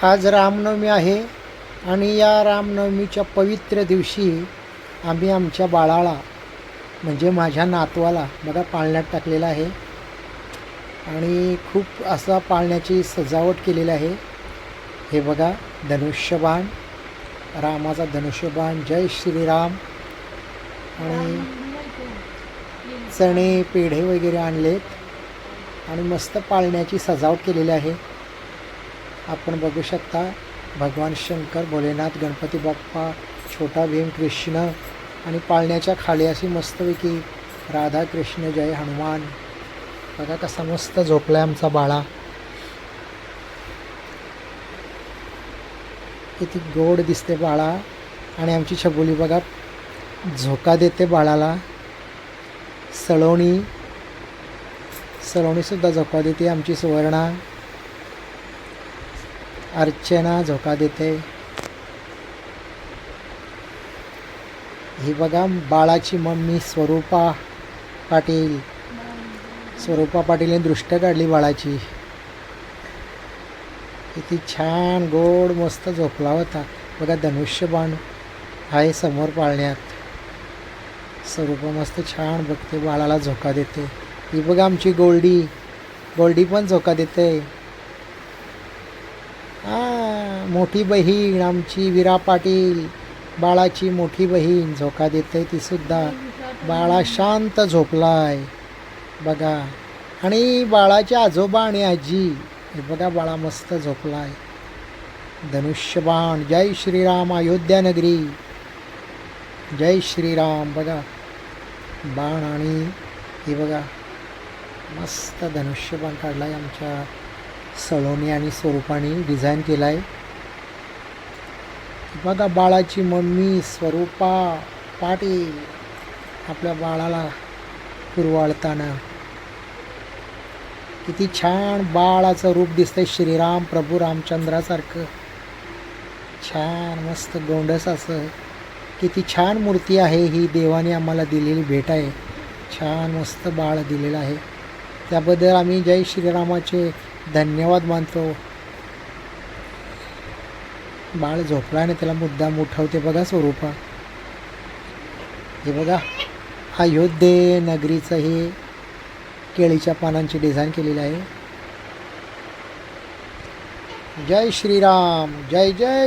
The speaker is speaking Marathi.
आज रामनवमी आहे आणि या रामनवमीच्या पवित्र दिवशी आम्ही आमच्या बाळाला म्हणजे माझ्या नातवाला बघा पाळण्यात टाकलेला आहे आणि खूप असा पाळण्याची सजावट केलेली आहे। हे बघा धनुष्यबाण, रामाचा धनुष्यबाण, जय श्रीराम आणि चणे पेढे वगैरे आणलेत आणि मस्त पाळण्याची सजावट केलेली आहे। आपण बघू शकता भगवान शंकर, भोलेनाथ, गणपती बाप्पा, छोटा भीम, कृष्ण आणि पाळण्याच्या खाली अशी मस्तपैकी राधा कृष्ण, जय हनुमान। बघा कसा मस्त झोपलाय आमचा बाळा, किती गोड दिसते बाळा। आणि आमची छबुली बघा झोका देते बाळाला, सलोणी सुद्धा झोका देते। आमची सुवर्णा, अर्चना झोका देते। ही बघा बाळाची मम्मी स्वरूपा पाटील, दृष्ट काढली बाळाची। किती छान गोड मस्त झोपला होता। बघा धनुष्यबाण आहे समोर पाळण्यात, स्वरूपा मस्त छान बघते बाळाला, झोका देते। ही बघा आमची गोल्डी पण झोका देते। मोठी बहीण आमची विरा पाटील, बाळाची मोठी बहीण झोका देते ती सुद्धा। बाळा शांत झोपलाय बघा। आणि बाळाचे आजोबा आणि आजी, हे बघा बाळा मस्त झोपलाय। धनुष्यबाण, जय श्रीराम, अयोध्या नगरी, जय श्रीराम। बघा बाण आणि हे बघा मस्त धनुष्यबाण काढलाय आमच्या सलोनी आणि स्वरूपाने डिझाईन केलाय। बघा बाळाची मम्मी स्वरूपा पाटील आपल्या बाळाला कुरवाळताना किती छान बाळाचं रूप दिसतंय, श्रीराम प्रभू रामचंद्रासारखं छान मस्त गोंडस असं। किती छान मूर्ती आहे ही, देवाने आम्हाला दिलेली भेट आहे। छान मस्त बाळ दिलेलं आहे, त्याबद्दल आम्ही जय श्रीरामाचे धन्यवाद मानतो। बाळ झोपला आणि त्याला मुद्दाम उठवते बघा स्वरूपा। हे बघा अयोध्ये नगरीचं हे केळीच्या पानांची डिझाईन केलेली आहे। जय श्रीराम, जय जय।